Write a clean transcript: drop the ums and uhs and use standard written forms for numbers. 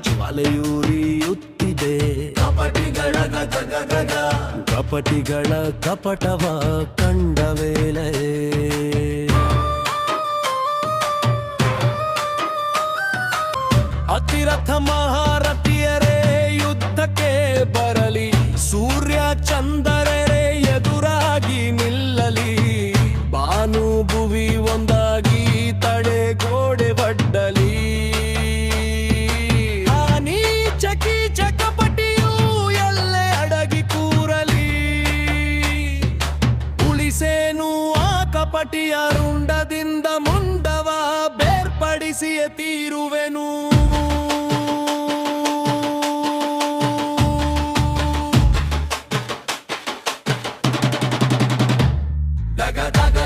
ಜ್ವಾಲೆಯೂರಿಯುತ್ತಿದೆ ಕಪಟಿಗಳ ಕಪಟವ ಕಂಡ ವೇಳೆ ಅತಿರಥ ಮಹಾರಥಿಯರೇ ಯುದ್ಧಕ್ಕೆ ಬರಲಿ, ಸೂರ್ಯ ಚಂದ್ರರೇ ಎದುರಾಗಿ ನಿಲ್ಲಲಿ, ಬಾನು ಭುವಿ ಒಂದಾಗಿ ತಡೆಗೋಡೆ ಒಡ್ಡಲಿ. ಆ ನೀಚ ಕೀಚ ಕಪಟಿಯು ಎಲ್ಲೇ ಅಡಗಿ ಕೂರಲಿ, ಉಳಿಸೇನು ಆ ಕಪಟಿಯ ರುಂಡದಿಂದ ಮುಂಡವ ಬೇರ್ಪಡಿಸಿಯೇ ತೀರುವೆನು. Daga daga